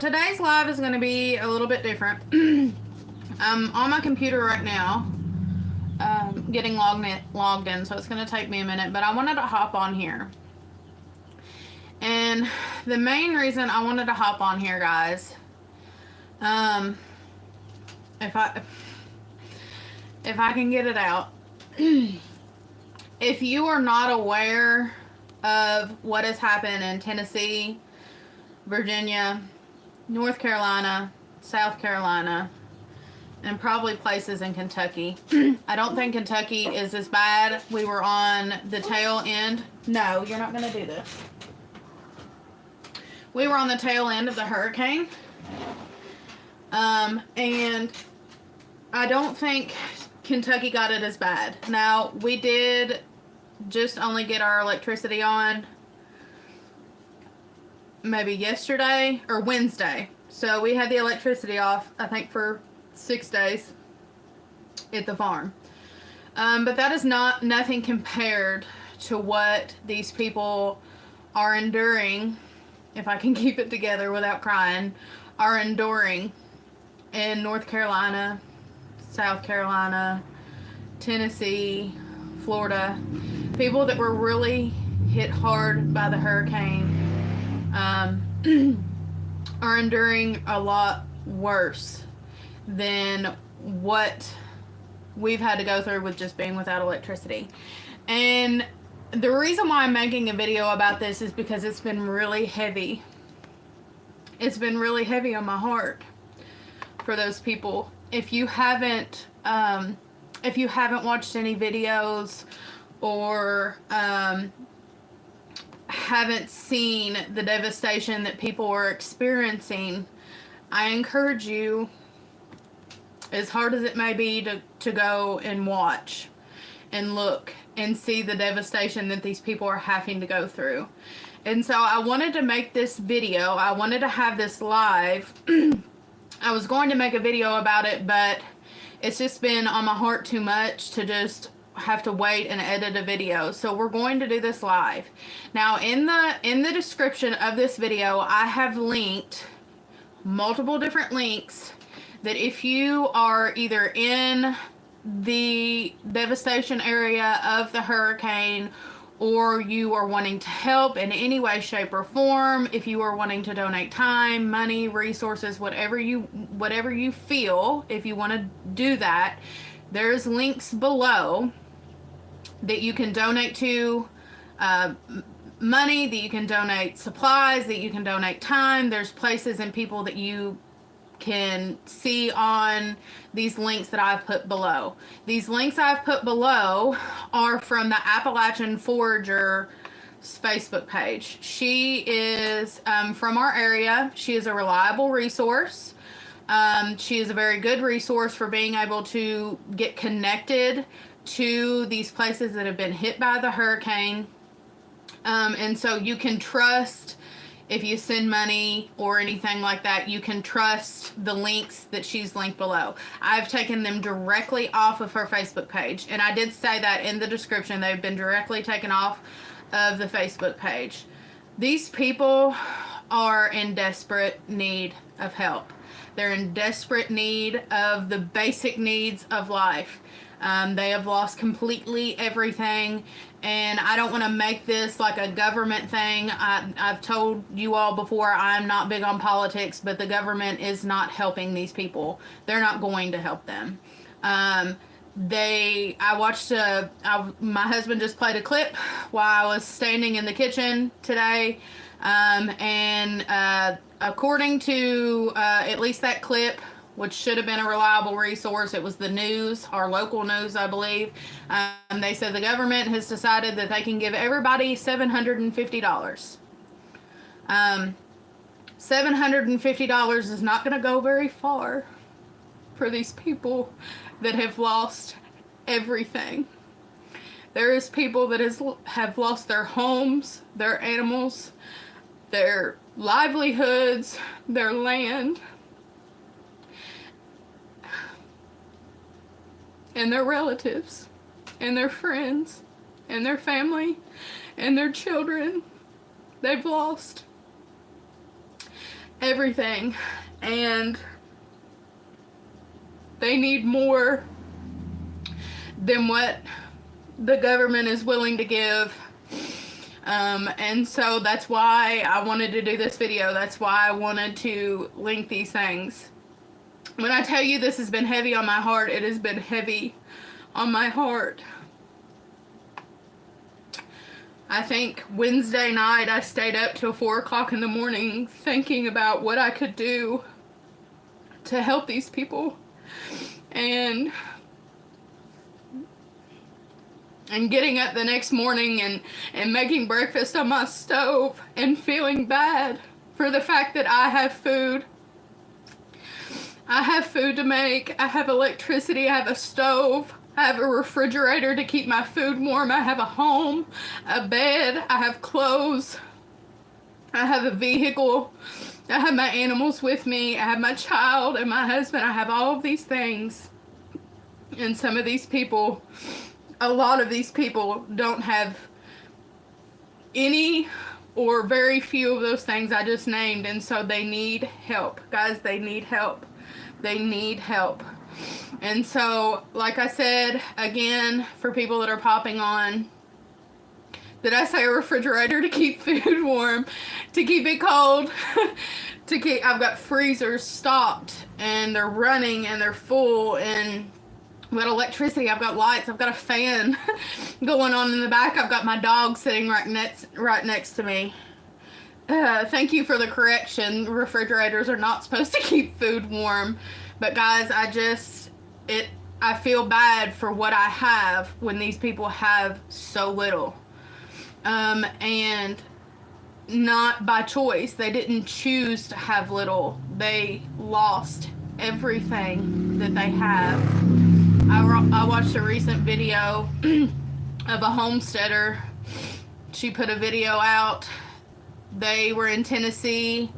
today's live is going to be a little bit different. I'm on my computer right now, getting logged in, so it's going to take me a minute, but I wanted to hop on here. And the main reason I wanted to hop on here, guys, if I can get it out, if you are not aware of what has happened in Tennessee, Virginia, North Carolina, South Carolina, and probably places in Kentucky. I don't think Kentucky is as bad. We were on the tail end. No, you're not going to do this. We were on the tail end of the hurricane. And I don't think Kentucky got it as bad. Now, we did just only get our electricity on maybe yesterday or Wednesday. So we had the electricity off, I think, for 6 days at the farm. But that is nothing compared to what these people are enduring, if I can keep it together without crying, are enduring in North Carolina, South Carolina, Tennessee, Florida. People that were really hit hard by the hurricane are enduring a lot worse than what we've had to go through with just being without electricity. And the reason why I'm making a video about this is because it's been really heavy. It's been really heavy on my heart for those people. If you haven't watched any videos or haven't seen the devastation that people are experiencing, I encourage you, as hard as it may be, to go and watch and look and see the devastation that these people are having to go through. And so I wanted to make this video. I wanted to have this live. I was going to make a video about it, but it's just been on my heart too much to just have to wait and edit a video. So we're going to do this live. Now, in the description of this video, I have linked multiple different links that if you are either in the devastation area of the hurricane, or you are wanting to help in any way, shape, or form, if you are wanting to donate time, money, resources, whatever you feel, if you want to do that, there's links below that you can donate to, money, that you can donate supplies, that you can donate time. There's places and people that you can see on these links that I've put below. These links I've put below are from the Appalachian Forager's Facebook page. She is from our area. She is a reliable resource. She is a very good resource for being able to get connected to these places that have been hit by the hurricane. And so you can trust, if you send money or anything like that, you can trust the links that she's linked below. I've taken them directly off of her Facebook page. And I did say that in the description. They've been directly taken off of the Facebook page. These people are in desperate need of help. They're in desperate need of the basic needs of life. They have lost completely everything, and I don't want to make this like a government thing. I've told you all before, I'm not big on politics, but the government is not helping these people. They're not going to help them. My husband just played a clip while I was standing in the kitchen today, and according to at least that clip, which should have been a reliable resource, it was the news, our local news, I believe. They said the government has decided that they can give everybody $750. $750 is not going to go very far for these people that have lost everything. There is people that have lost their homes, their animals, their livelihoods, their land, and their relatives, and their friends, and their family, and their children. They've lost. everything, and they need more than what the government is willing to give. And so that's why I wanted to do this video. That's why I wanted to link these things. When I tell you this has been heavy on my heart, it has been heavy on my heart. I think Wednesday night I stayed up till 4 o'clock in the morning thinking about what I could do to help these people. And getting up the next morning and making breakfast on my stove and feeling bad for the fact that I have food. I have food to make. I have electricity. I have a stove. I have a refrigerator to keep my food warm. I have a home, a bed. I have clothes. I have a vehicle. I have my animals with me. I have my child and my husband. I have all of these things. And some of these people, a lot of these people don't have any or very few of those things I just named, and so they need help. Guys, they need help. They need help. And so, like I said, again, for people that are popping on, did I say a refrigerator to keep food warm, to keep it cold? I've got freezers stocked, and they're running, and they're full, and I've got electricity, I've got lights, I've got a fan going on in the back. I've got my dog sitting right next to me. Thank you for the correction. Refrigerators are not supposed to keep food warm. But guys, I feel bad for what I have when these people have so little. And not by choice. They didn't choose to have little. They lost everything that they have. I watched a recent video of a homesteader. She put a video out. They were in Tennessee.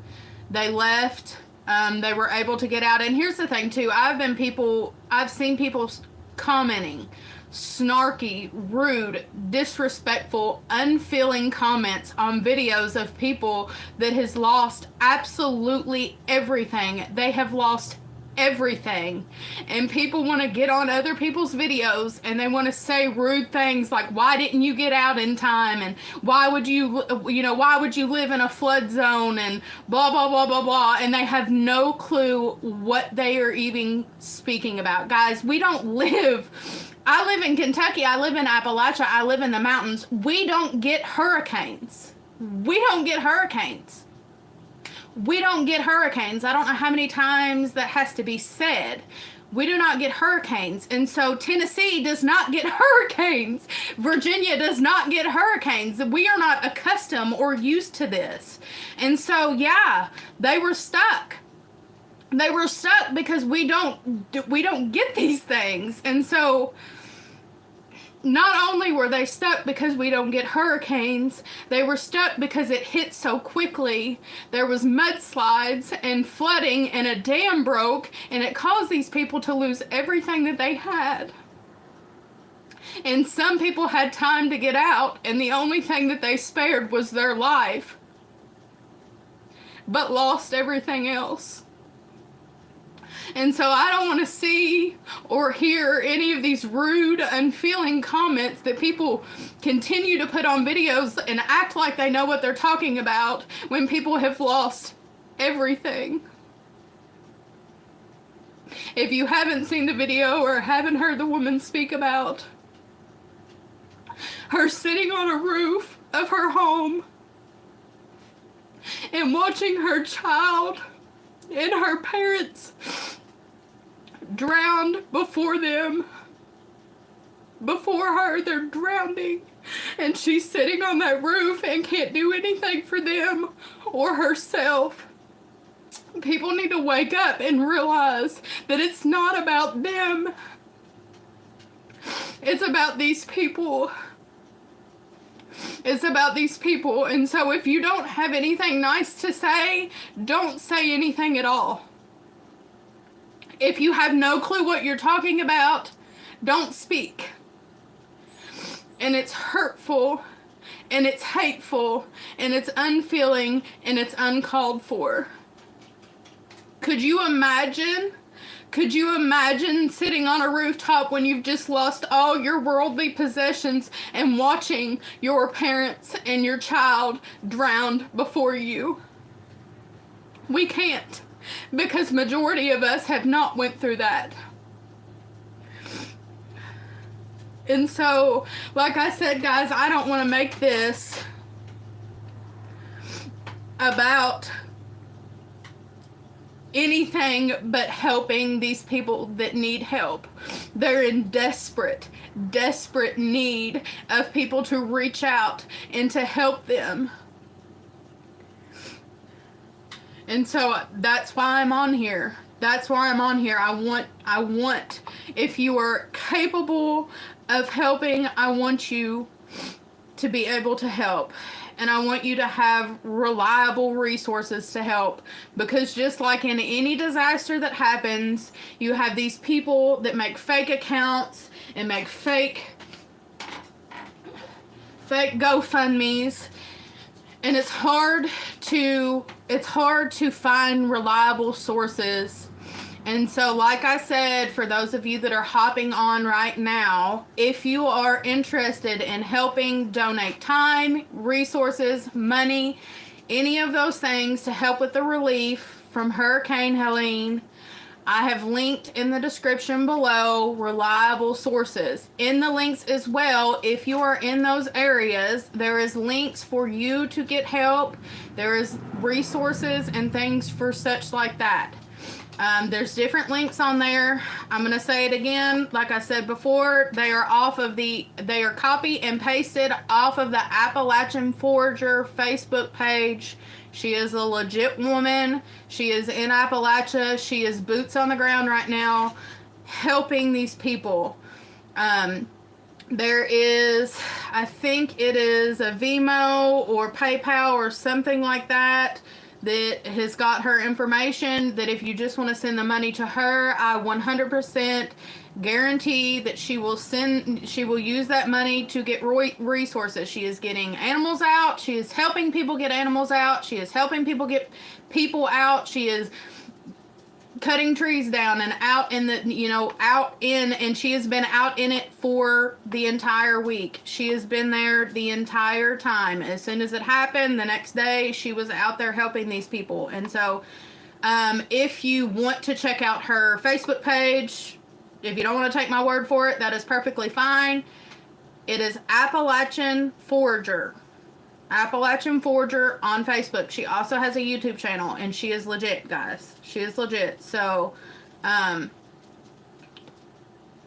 They left. They were able to get out. And here's the thing too. I've seen people commenting snarky, rude, disrespectful, unfeeling comments on videos of people that has lost absolutely everything. They have lost everything, and people want to get on other people's videos and they want to say rude things like, why didn't you get out in time, and why would you live in a flood zone, and blah blah blah blah blah, and they have no clue what they are even speaking about. Guys, I live in Kentucky, I live in Appalachia, I live in the mountains. We don't get hurricanes. We don't get hurricanes. I don't know how many times that has to be said. We do not get hurricanes. And so Tennessee does not get hurricanes. Virginia does not get hurricanes. We are not accustomed or used to this. And so, yeah, they were stuck. They were stuck because we don't get these things. And so not only were they stuck because we don't get hurricanes, they were stuck because it hit so quickly. There was mudslides and flooding, and a dam broke, and it caused these people to lose everything that they had. And some people had time to get out, and the only thing that they spared was their life, but lost everything else. And so I don't want to see or hear any of these rude, unfeeling comments that people continue to put on videos and act like they know what they're talking about when people have lost everything. If you haven't seen the video or haven't heard the woman speak about her sitting on a roof of her home and watching her child and her parents drowned before them. Before her, they're drowning. And she's sitting on that roof and can't do anything for them or herself. People need to wake up and realize that it's not about them. It's about these people. It's about these people. And so if you don't have anything nice to say, don't say anything at all. If you have no clue what you're talking about, don't speak. And it's hurtful, and it's hateful, and it's unfeeling, and it's uncalled for. Could you imagine? Could you imagine sitting on a rooftop when you've just lost all your worldly possessions and watching your parents and your child drowned before you? We can't, because majority of us have not went through that. And so, like I said, guys, I don't want to make this about anything but helping these people that need help. They're in desperate need of people to reach out and to help them. And so that's why I'm on here. That's why I'm on here. I want, if you are capable of helping, I want you to be able to help. And I want you to have reliable resources to help. Because just like in any disaster that happens, you have these people that make fake accounts and make fake GoFundMes. And it's hard to find reliable sources. And so, like I said, for those of you that are hopping on right now, if you are interested in helping donate time, resources, money, any of those things to help with the relief from Hurricane Helene, I have linked in the description below reliable sources. In the links as well, if you are in those areas, there is links for you to get help. There is resources and things for such like that. There's different links on there. I'm going to say it again. Like I said before, they are copy and pasted off of the Appalachian Forager Facebook page. She is a legit woman. She is in Appalachia. She is boots on the ground right now helping these people. There is, I think it is a Venmo or PayPal or something like that has got her information, that if you just want to send the money to her, I 100% guarantee that she will use that money to get resources. She is getting animals out. She is helping people get animals out. She is helping people get people out. She is cutting trees down and out in and she has been out in it for the entire week. She has been there the entire time. As soon as it happened, the next day, she was out there helping these people. And so, if you want to check out her Facebook page, if you don't want to take my word for it, that is perfectly fine. It is Appalachian Forager. Appalachian Forager on Facebook. She also has a YouTube channel, and she is legit, guys. She is legit. So,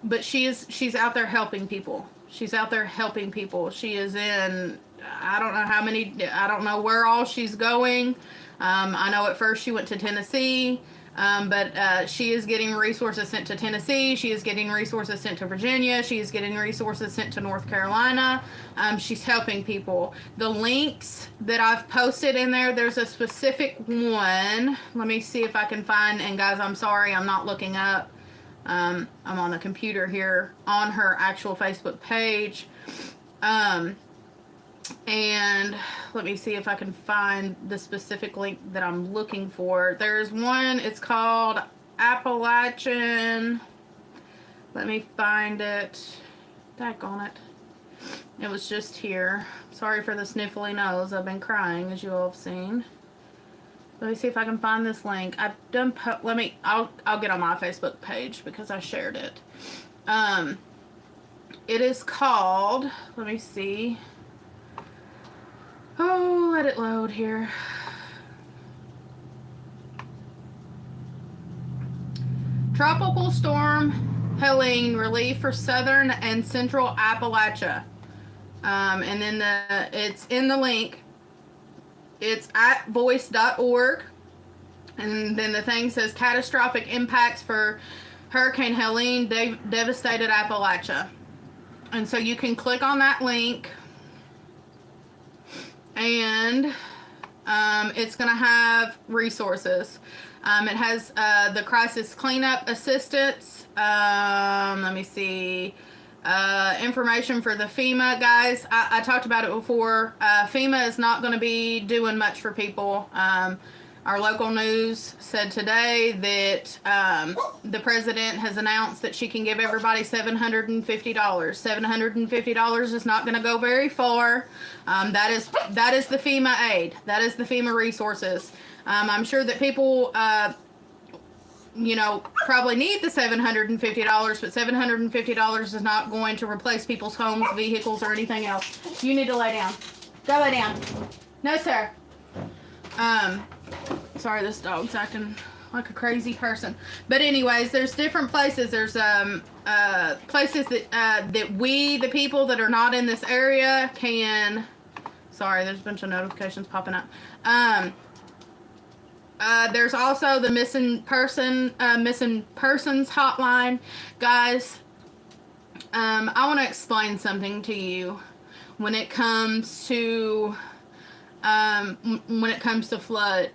but she's out there helping people. She's out there helping people. She is in, I don't know where all she's going. I know at first she went to Tennessee. But she is getting resources sent to Tennessee. She is getting resources sent to Virginia. She is getting resources sent to North Carolina. She's helping people. The links that I've posted in there, there's a specific one. Let me see if I can find, and guys, I'm sorry, I'm not looking up. I'm on the computer here on her actual Facebook page. And let me see if I can find the specific link that I'm looking for. There's one, it's called Appalachian. Let me find it. Daggone it. It was just here. Sorry for the sniffly nose. I've been crying, as you all have seen. Let me see if I can find this link. I've done, I'll get on my Facebook page because I shared it. It is called, let me see. Oh, let it load here. Tropical Storm Helene relief for southern and central Appalachia. And then it's in the link. It's at voice.org. And then the thing says catastrophic impacts for Hurricane Helene devastated Appalachia. And so you can click on that link. And it's going to have resources. It has the crisis cleanup assistance. Let me see. Information for the FEMA guys. I talked about it before. FEMA is not going to be doing much for people. Our local news said today that the president has announced that she can give everybody $750. $750 is not going to go very far. That is the FEMA aid. That is the FEMA resources. I'm sure that people, probably need the $750, but $750 is not going to replace people's homes, vehicles, or anything else. You need to lay down. Go lay down. No, sir. Sorry, this dog's acting like a crazy person. But anyways, there's different places. There's places that we, the people that are not in this area, can. Sorry, there's a bunch of notifications popping up. There's also the missing persons hotline, guys. I want to explain something to you when it comes to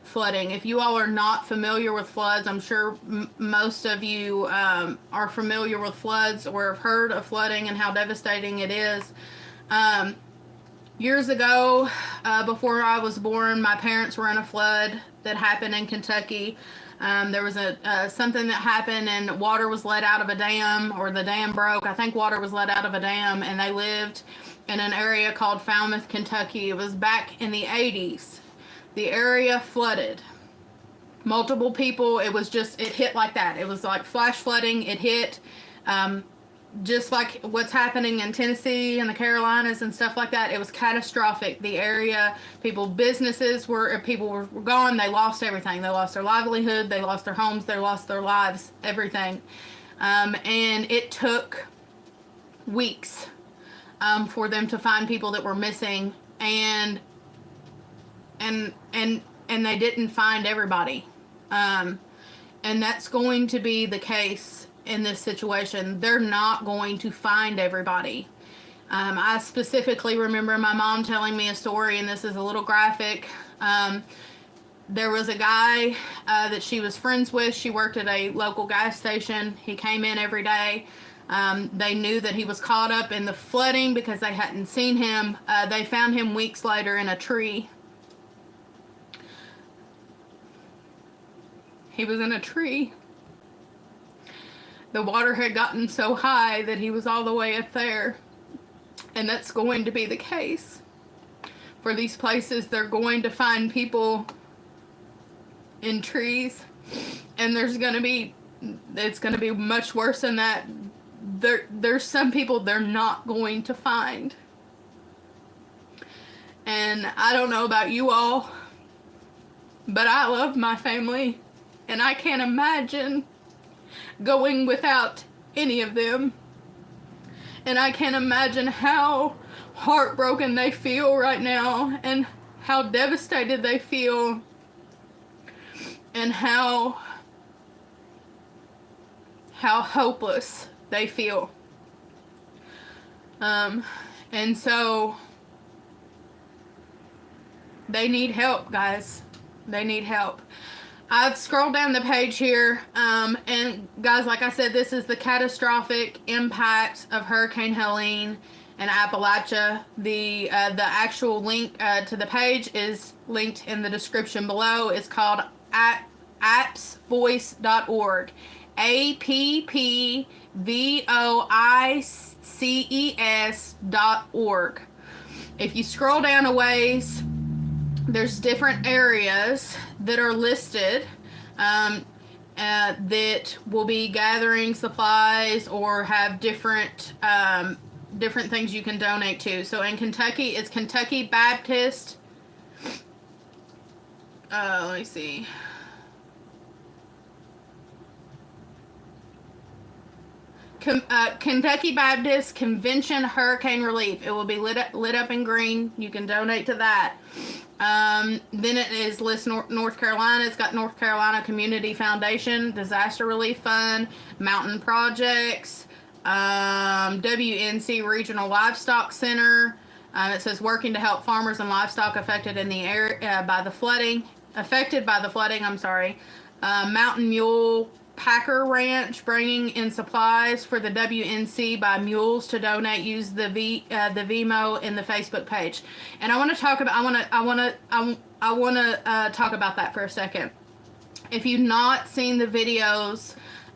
flooding. If you all are not familiar with floods, I'm sure most of you are familiar with floods or have heard of flooding and how devastating it is. Years ago, before I was born, my parents were in a flood that happened in Kentucky. There was something that happened and water was let out of a dam, or the dam broke. I think water was let out of a dam, and they lived in an area called Falmouth, Kentucky. It was back in the 80s. The area flooded. Multiple people, it hit like that. It was like flash flooding. It hit just like what's happening in Tennessee and the Carolinas and stuff like that. It was catastrophic. The area, businesses were gone. They lost everything. They lost their livelihood. They lost their homes. They lost their lives, everything. And it took weeks for them to find people that were missing, and they didn't find everybody. And that's going to be the case in this situation. They're not going to find everybody. I specifically remember my mom telling me a story, and this is a little graphic. There was a guy that she was friends with. She worked at a local gas station. He came in every day. They knew that he was caught up in the flooding because they hadn't seen him. They found him weeks later in a tree. He was in a tree. The water had gotten so high that he was all the way up there. And that's going to be the case for these places. They're going to find people in trees, and it's going to be much worse than that. There's some people they're not going to find. And I don't know about you all, but I love my family, and I can't imagine going without any of them. And I can't imagine how heartbroken they feel right now, and how devastated they feel, and how hopeless they feel. And so they need help, guys. They need help. I've scrolled down the page here, and guys, like I said, this is the catastrophic impact of Hurricane Helene in Appalachia. The actual link to the page is linked in the description below. It's called appsvoice.org. appvoices.org. If you scroll down a ways, there's different areas that are listed that will be gathering supplies or have different things you can donate to. So in Kentucky, it's Kentucky Baptist. Let me see. Kentucky Baptist Convention Hurricane Relief. It will be lit up in green. You can donate to that. Then it is North Carolina. It's got North Carolina Community Foundation, Disaster Relief Fund, Mountain Projects, WNC Regional Livestock Center. It says working to help farmers and livestock affected in the area by the flooding. Mountain Mule Packer Ranch bringing in supplies for the WNC by mules to donate. Use the Vimo in the Facebook page. And I want to talk about. I want to talk about that for a second. If you've not seen the videos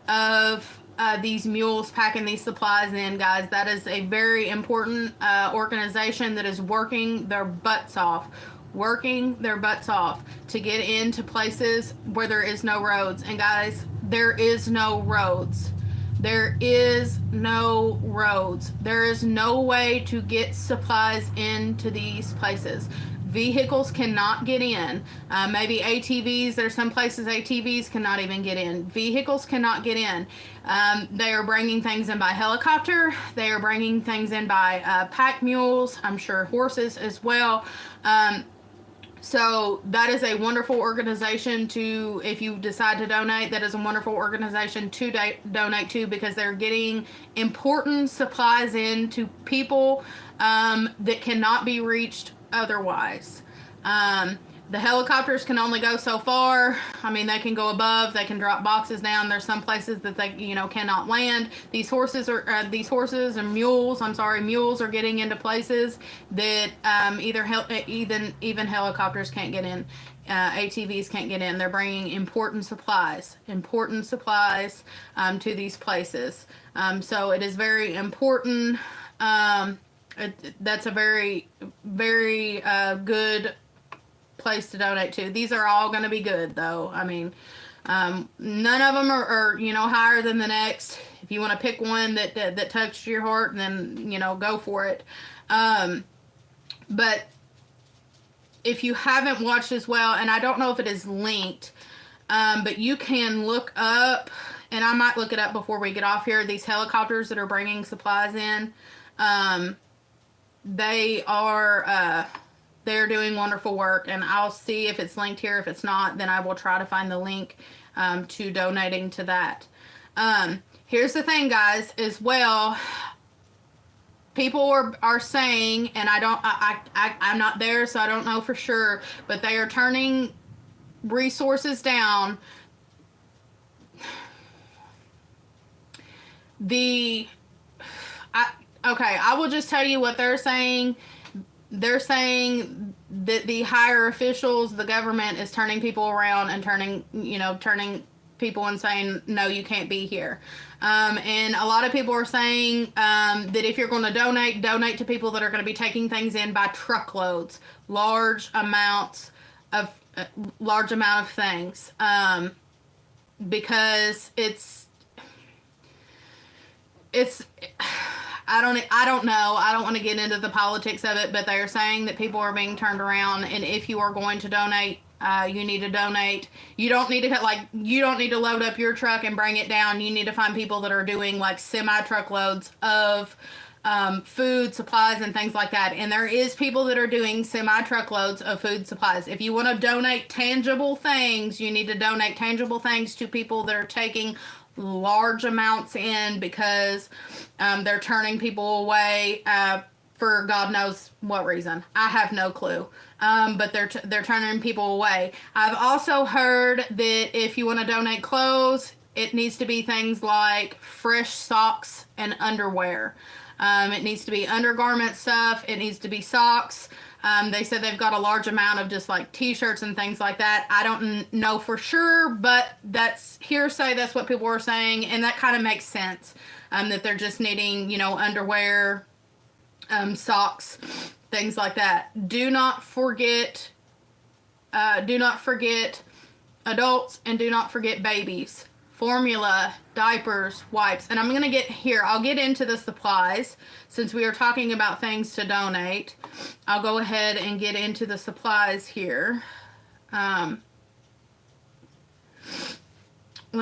of these mules packing these supplies in, guys, that is a very important organization that is working their butts off to get into places where there is no roads. And guys, there is no roads. There is no roads. There is no way to get supplies into these places. Vehicles cannot get in. Maybe ATVs. There's some places ATVs cannot even get in. Vehicles cannot get in. They are bringing things in by helicopter. They are bringing things in by pack mules. I'm sure horses as well. So that is a wonderful organization to, if you decide to donate, that is a wonderful organization to donate to, because they're getting important supplies in to people that cannot be reached otherwise. The helicopters can only go so far. I mean, they can go above, they can drop boxes down. There's some places that they, cannot land. These horses and mules, mules are getting into places that even helicopters can't get in. ATVs can't get in. They're bringing important supplies to these places. So it is very important. That's a very, very good place to donate to. These are all going to be good, though. I mean, none of them are higher than the next. If you want to pick one that touched your heart, then go for it. But if you haven't watched as well, and I don't know if it is linked, but you can look up, and I might look it up before we get off here, these helicopters that are bringing supplies in. They're doing wonderful work, and I'll see if it's linked here. If it's not, then I will try to find the link to donating to that. Here's the thing, guys, as well. People are saying, and I'm not there, so I don't know for sure, but they are turning resources down. I will just tell you what they're saying. They're saying that the higher officials, the government, is turning people around and turning people and saying, no, you can't be here. And a lot of people are saying that if you're going to donate to people that are going to be taking things in by truckloads, large amount of things, because it's I don't know. I don't want to get into the politics of it, but they are saying that people are being turned around, and if you are going to donate, you need to donate. You don't need to load up your truck and bring it down. You need to find people that are doing like semi-truckloads of food, supplies, and things like that. And there is people that are doing semi-truckloads of food supplies. If you want to donate tangible things, you need to donate tangible things to people that are taking large amounts in, because they're turning people away for God knows what reason. I have no clue. But they're turning people away. I've also heard that if you want to donate clothes, it needs to be things like fresh socks and underwear. It needs to be undergarment stuff. It needs to be socks. They said they've got a large amount of just like t-shirts and things like that. I don't know for sure, but that's hearsay. That's what people are saying. And that kind of makes sense, that they're just needing, underwear, socks, things like that. Do not forget adults, and do not forget babies. Formula, diapers, wipes. And I'll get into the supplies since we are talking about things to donate. I'll go ahead and get into the supplies here. Let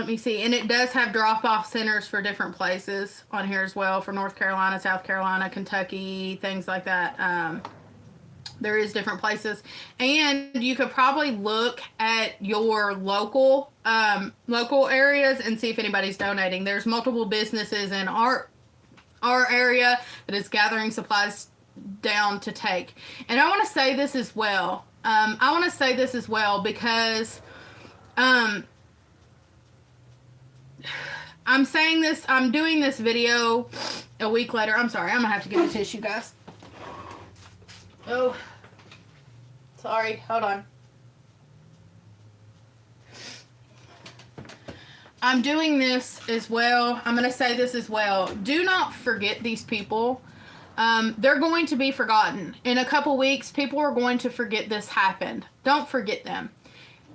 me see. And it does have drop-off centers for different places on here as well, for North Carolina, South Carolina, Kentucky, things like that. There is different places. And you could probably look at your local areas and see if anybody's donating. There's multiple businesses in our area that is gathering supplies down to take. And I want to say this as well. Because I'm doing this video a week later. I'm sorry, I'm gonna have to get a tissue, guys. Oh, sorry, hold on. I'm doing this as well. I'm going to say this as well. Do not forget these people. They're going to be forgotten. In a couple weeks, people are going to forget this happened. Don't forget them.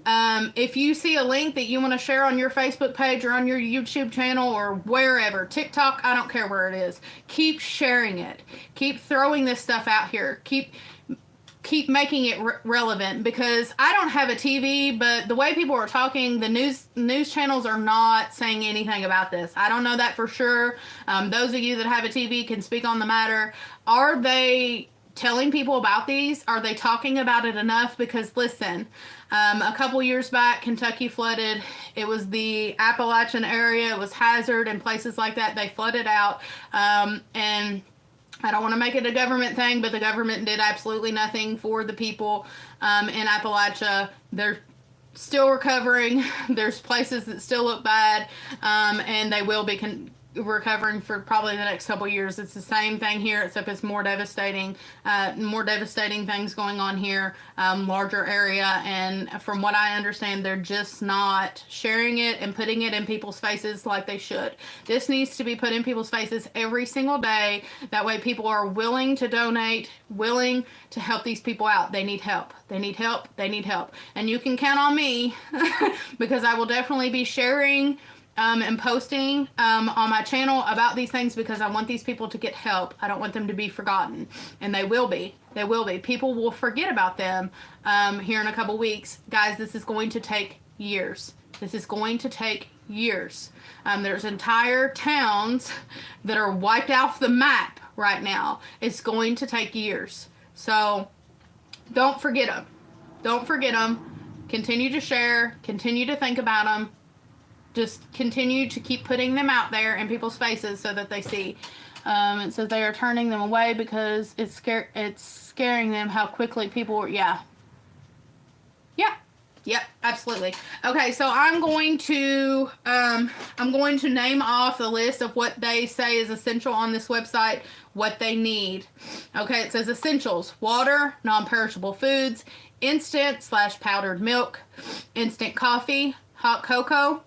If you see a link that you want to share on your Facebook page or on your YouTube channel or wherever, TikTok, I don't care where it is, keep sharing it. Keep throwing this stuff out here. Keep making it relevant, because I don't have a TV, but the way people are talking, the news channels are not saying anything about this. I don't know that for sure. Those of you that have a TV can speak on the matter. Are they telling people about these? Are they talking about it enough? Because listen, a couple years back, Kentucky flooded. It was the Appalachian area. It was Hazard and places like that. They flooded out, and I don't want to make it a government thing, but the government did absolutely nothing for the people in Appalachia. They're still recovering. There's places that still look bad, and they will be recovering for probably the next couple years. It's the same thing here, except it's more devastating things going on here, larger area, and from what I understand, they're just not sharing it and putting it in people's faces like they should. This needs to be put in people's faces every single day. That way people are willing to donate, willing to help these people out. They need help. They need help. They need help. And you can count on me because I will definitely be sharing and posting on my channel about these things, because I want these people to get help. I don't want them to be forgotten, and they will be. They will be. People will forget about them here in a couple weeks. Guys, this is going to take years. This is going to take years. There's entire towns that are wiped off the map right now. It's going to take years. So don't forget them. Don't forget them. Continue to share. Continue to think about them. Just continue to keep putting them out there in people's faces so that they see. It says they are turning them away because it's scaring them how quickly people. Yeah. Yep, absolutely. Okay, so I'm going to name off the list of what they say is essential on this website, what they need. Okay, it says essentials: water, non-perishable foods, instant/powdered milk, instant coffee, hot cocoa,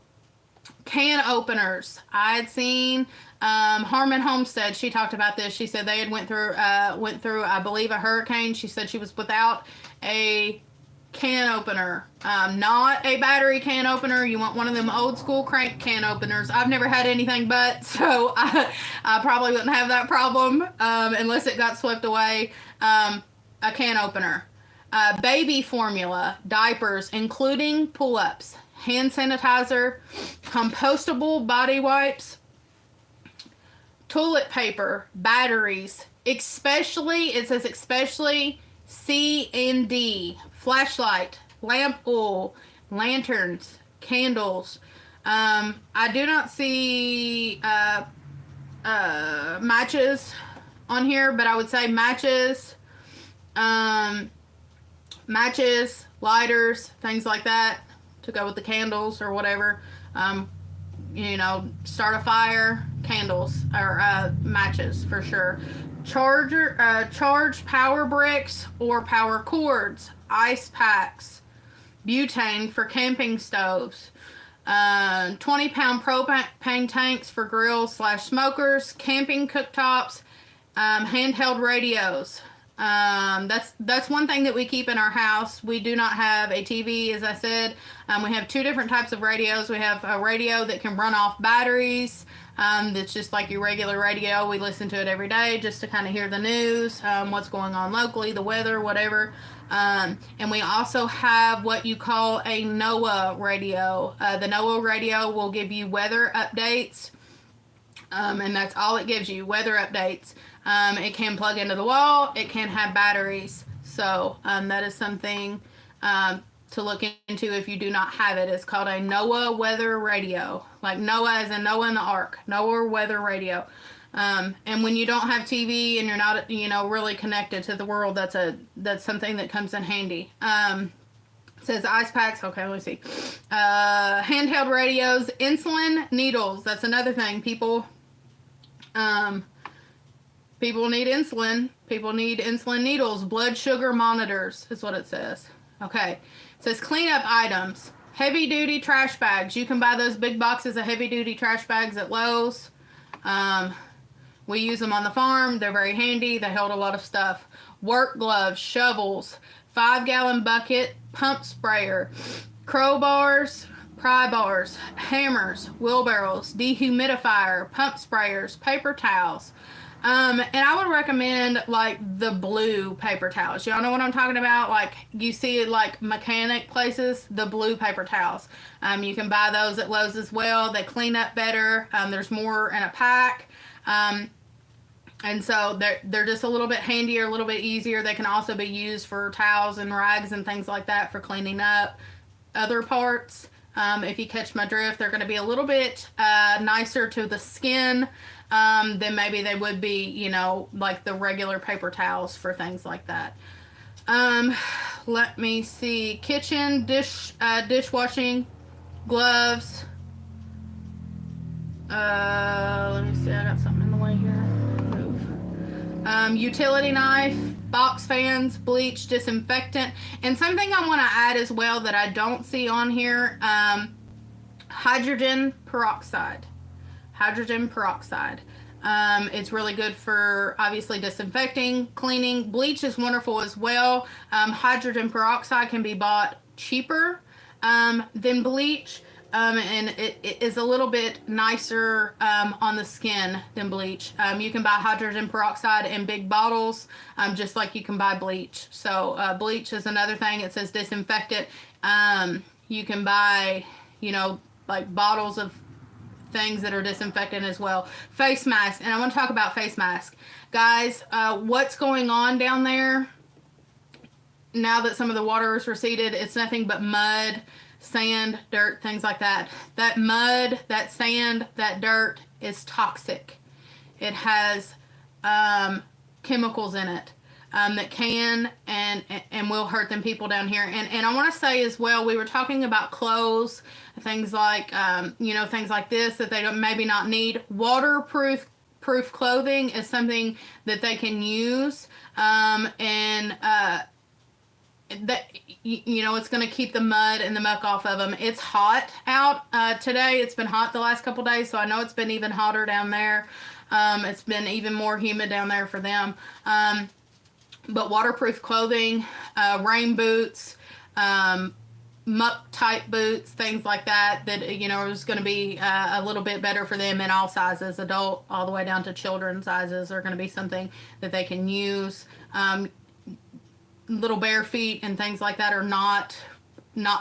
can openers. I had seen Harmon Homestead. She talked about this. She said they had went through I believe a hurricane. She said she was without a can opener, not a battery can opener. You want one of them old school crank can openers. I've never had anything but, so I probably wouldn't have that problem unless it got swept away. A can opener, baby formula, diapers including pull-ups, hand sanitizer, compostable body wipes, toilet paper, batteries, especially, it says especially C and D, flashlight, lamp oil, lanterns, candles. I do not see matches on here, but I would say matches, lighters, things like that, to go with the candles or whatever. Start a fire, candles or matches for sure. Charged power bricks or power cords, ice packs, butane for camping stoves, 20-pound propane tanks for grills/smokers, camping cooktops, handheld radios. That's one thing that we keep in our house. We do not have a TV, as I said. We have two different types of radios. We have a radio that can run off batteries. That's just like your regular radio. We listen to it every day just to kind of hear the news, what's going on locally, the weather, whatever. And we also have what you call a NOAA radio. The NOAA radio will give you weather updates. And that's all it gives you, weather updates. It can plug into the wall. It can have batteries. So that is something to look into if you do not have it. It's called a NOAA weather radio. Like Noah as in Noah in the Ark. NOAA weather radio. And when you don't have TV and you're not, really connected to the world, that's something that comes in handy. It says ice packs. Okay, let me see. Handheld radios, insulin needles. That's another thing. People need insulin. People need insulin needles. Blood sugar monitors is what it says. Okay. It says cleanup items. Heavy duty trash bags. You can buy those big boxes of heavy duty trash bags at Lowe's. We use them on the farm. They're very handy. They hold a lot of stuff. Work gloves, shovels, 5-gallon bucket, pump sprayer, crowbars, pry bars, hammers, wheelbarrows, dehumidifier, pump sprayers, paper towels. And I would recommend like the blue paper towels. Y'all know what I'm talking about? Like you see it like mechanic places, the blue paper towels. You can buy those at Lowe's as well. They clean up better. There's more in a pack. And so they're just a little bit handier, a little bit easier. They can also be used for towels and rags and things like that for cleaning up other parts. If you catch my drift, they're going to be a little bit nicer to the skin than maybe they would be, you know, like the regular paper towels for things like that. Let me see. Kitchen, dishwashing, gloves. Let me see. I got something in the way here. Utility knife, box fans, bleach, disinfectant, and something I want to add as well that I don't see on here, hydrogen peroxide. It's really good for obviously disinfecting, cleaning. Bleach is wonderful as well. Hydrogen peroxide can be bought cheaper than bleach. And it is a little bit nicer on the skin than bleach. You can buy hydrogen peroxide in big bottles, just like you can buy bleach. So bleach is another thing. It says disinfectant. You can buy, you know, like bottles of things that are disinfectant as well. Face mask, and I want to talk about face mask. Guys, what's going on down there? Now that some of the water is receded, it's nothing but mud, sand, dirt, things like that. That mud, that sand, that dirt is toxic. It has chemicals in it that can and will hurt them people down here. And I want to say as well, we were talking about clothes, things like you know, things like this that they don't maybe not need. Waterproof clothing is something that they can use, and that, you know, it's going to keep the mud and the muck off of them. It's hot out today. It's been hot the last couple days, so I know it's been even hotter down there. It's been even more humid down there for them. But waterproof clothing, rain boots, muck type boots, things like that, you know, is going to be a little bit better for them in all sizes. Adult all the way down to children sizes are going to be something that they can use. Little bare feet and things like that are not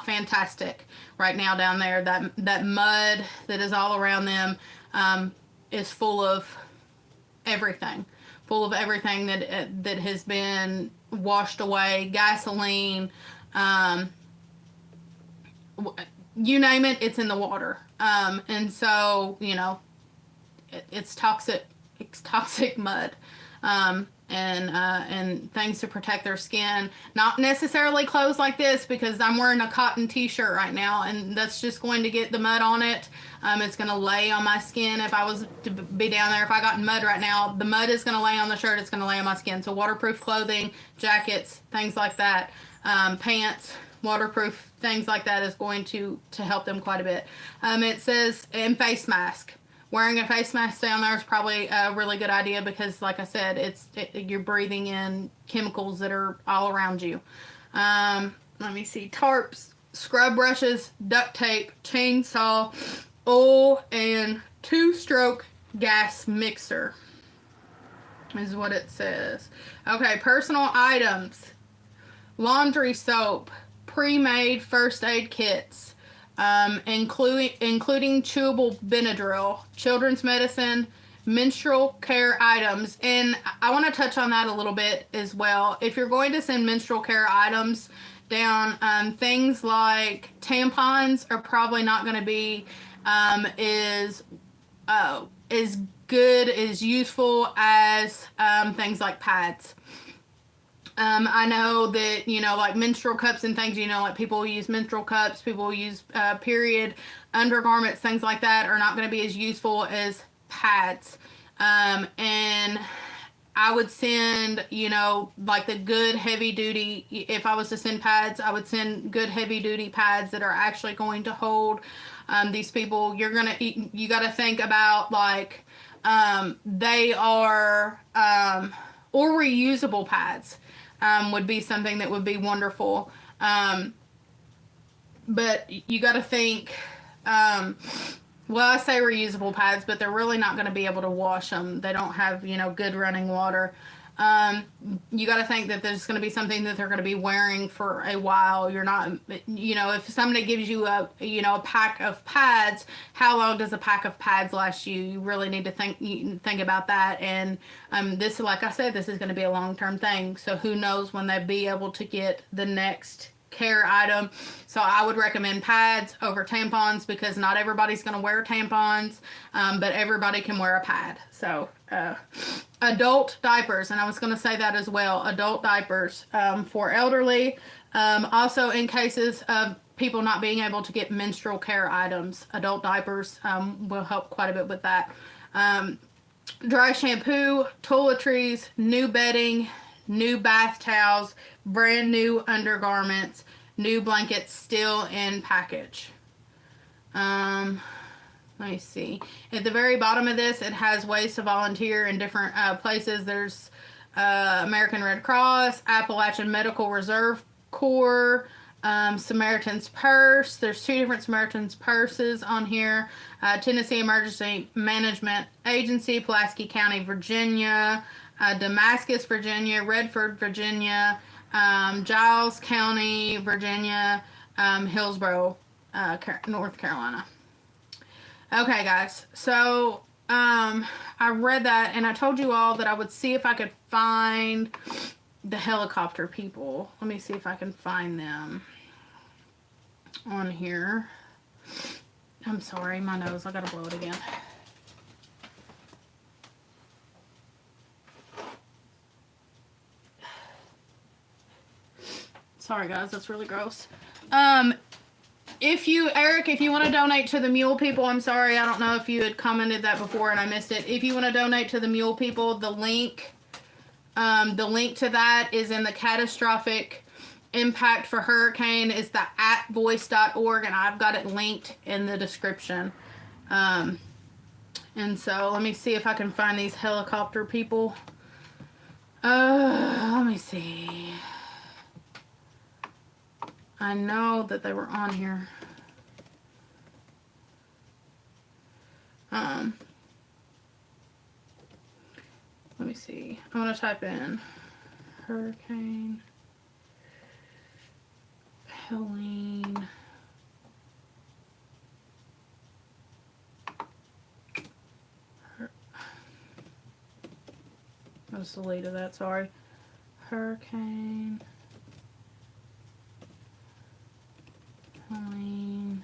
fantastic right now down there. That mud that is all around them is full of everything that has been washed away. Gasoline, you name it, it's in the water. And so, you know, it's toxic mud. And things to protect their skin. Not necessarily clothes like this, because I'm wearing a cotton t-shirt right now, and that's just going to get the mud on it. It's going to lay on my skin. If I was to be down there, if I got in mud right now, the mud is going to lay on the shirt. It's going to lay on my skin. So waterproof clothing, jackets, things like that, pants, waterproof, things like that is going to help them quite a bit. It says, and face mask. Wearing a face mask down there is probably a really good idea because, like I said, you're breathing in chemicals that are all around you. Let me see. Tarps, scrub brushes, duct tape, chainsaw, oil, and 2-stroke gas mixer is what it says. Okay, personal items. Laundry soap, pre-made first aid kits, including chewable Benadryl, children's medicine, menstrual care items. And I want to touch on that a little bit as well. If you're going to send menstrual care items down, things like tampons are probably not going to be as good, as useful as things like pads. I know that, you know, like menstrual cups and things, you know, like people use menstrual cups, people use period undergarments, things like that are not going to be as useful as pads. And I would send, you know, like the good heavy duty. If I was to send pads, I would send good heavy duty pads that are actually going to hold these people. You got to think about like they are or reusable pads would be something that would be wonderful. But you got to think. Well, I say reusable pads, but they're really not going to be able to wash them. They don't have, you know, good running water. You got to think that there's going to be something that they're going to be wearing for a while. You're not, you know, if somebody gives you a, you know, a pack of pads, how long does a pack of pads last you? You really need to think about that. And this, like I said, this is going to be a long-term thing. So who knows when they'll be able to get the next care item. So I would recommend pads over tampons because not everybody's going to wear tampons, but everybody can wear a pad. So adult diapers, and I was going to say that as well, adult diapers for elderly. Also in cases of people not being able to get menstrual care items, adult diapers will help quite a bit with that. Dry shampoo, toiletries, new bedding, new bath towels, brand new undergarments, new blankets still in package. Let me see. At the very bottom of this, it has ways to volunteer in different places. There's American Red Cross, Appalachian Medical Reserve Corps, Samaritan's Purse. There's 2 different Samaritan's Purses on here. Tennessee Emergency Management Agency, Pulaski County, Virginia, Damascus, Virginia, Redford, Virginia, Giles County, Virginia, Hillsborough, North Carolina. Okay, guys. So I read that, and I told you all that I would see if I could find the helicopter people. Let me see if I can find them on here. I'm sorry, my nose. I gotta blow it again. Sorry, guys, that's really gross. If you want to donate to the Mule People, I'm sorry, I don't know if you had commented that before and I missed it. If you want to donate to the Mule People, the link to that is in the catastrophic impact for hurricane is the @voice.org, and I've got it linked in the description. And so let me see if I can find these helicopter people. Let me see. I know that they were on here. Let me see. I'm going to type in Hurricane Helene. I just deleted that, sorry. Hurricane Helene.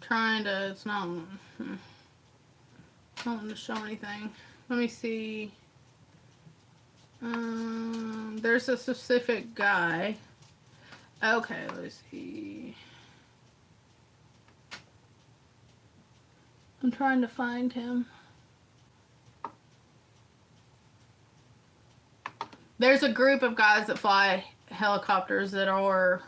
Trying to, it's not wanting to show anything. Let me see. There's a specific guy. Okay, let's see. I'm trying to find him. There's a group of guys that fly helicopters that are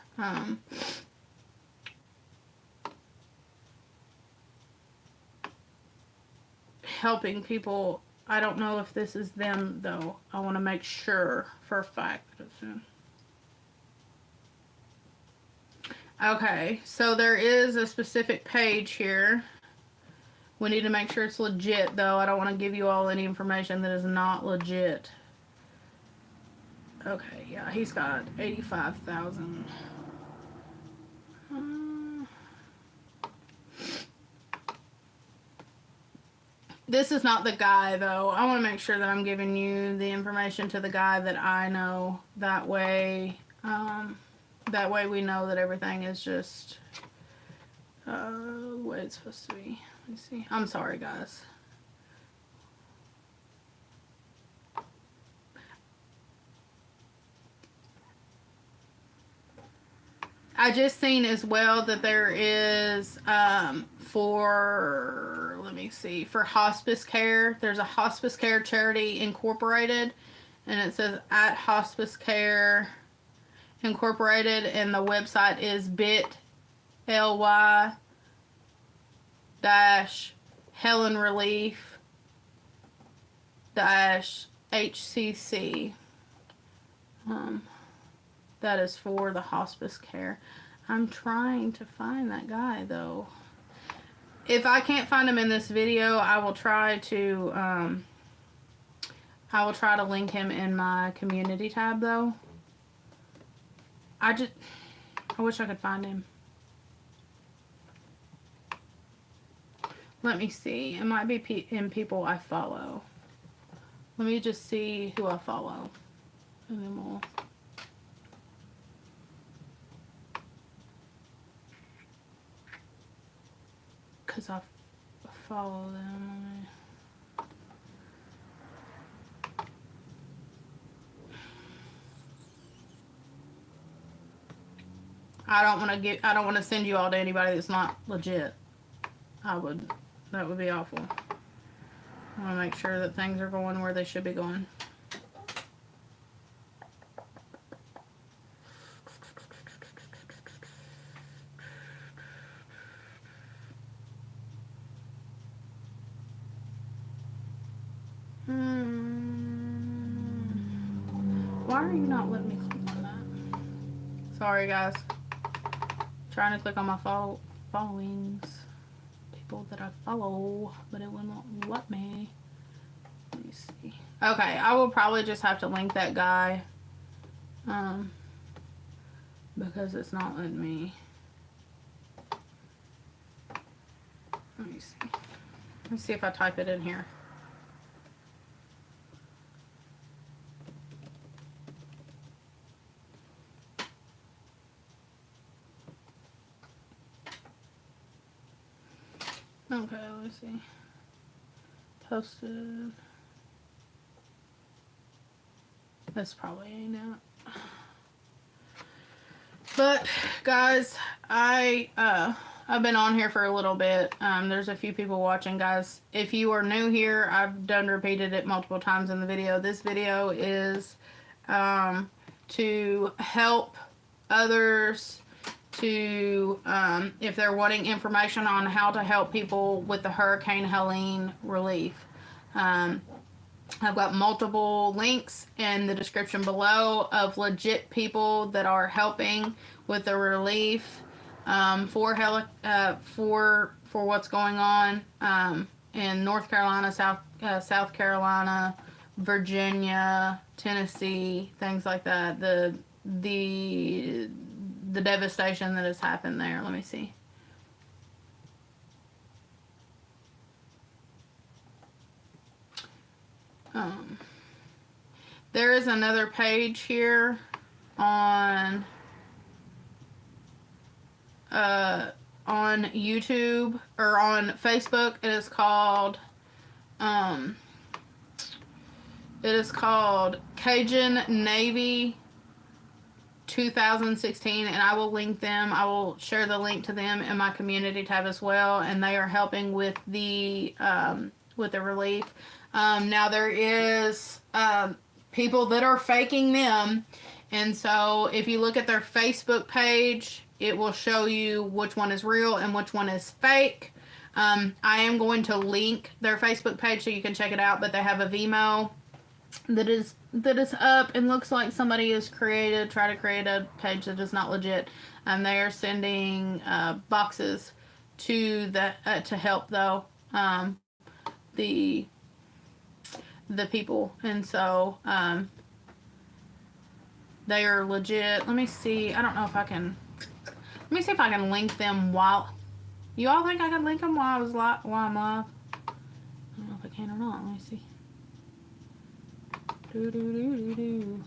helping people. I don't know if this is them though. I want to make sure for a fact that it's them. Okay, so there is a specific page here. We need to make sure it's legit though. I don't want to give you all any information that is not legit. Okay, yeah, he's got 85,000. This is not the guy, though. I want to make sure that I'm giving you the information to the guy that I know. That way we know that everything is just the way it's supposed to be. Let me see. I'm sorry, guys. I just seen as well that there is for, let me see, for hospice care. There's a hospice care charity incorporated, and it says at hospice care incorporated, and the website is bit.ly dash Helen Relief dash HCC. That is for the hospice care. I'm trying to find that guy, though. If I can't find him in this video, I will try to link him in my community tab, though. I wish I could find him. Let me see. It might be in people I follow. Let me just see who I follow, and then we'll. Because I follow them. I don't want to send you all to anybody that's not legit. That would be awful. I want to make sure that things are going where they should be going. Why are you not letting me click on that? Sorry, guys. Trying to click on my followings. People that I follow, but it will not let me. Let me see. Okay, I will probably just have to link that guy. Because it's not letting me. Let me see. Let's see if I type it in here. Okay, let's see. Posted. That's probably ain't it. But guys, I've been on here for a little bit. There's a few people watching, guys. If you are new here, I've done repeated it multiple times in the video. This video is to help others to if they're wanting information on how to help people with the Hurricane Helene relief. I've got multiple links in the description below of legit people that are helping with the relief for what's going on in North Carolina, South Carolina, Virginia, Tennessee, things like that. The devastation that has happened there. Let me see. There is another page here on YouTube or on Facebook. It is called Cajun Navy 2016, and I will link them. I will share the link to them in my community tab as well, and they are helping with the relief. Now there is people that are faking them, and so if you look at their Facebook page, it will show you which one is real and which one is fake. I am going to link their Facebook page so you can check it out, but they have a Vimeo that is up and looks like somebody has tried to create a page that is not legit. They are sending boxes to to help though the people, and so they are legit. Let me see. I don't know if I can. Let me see if I can link them while. You all think I can link them while I'm live? I don't know if can or not. Let me see. Do do do do do.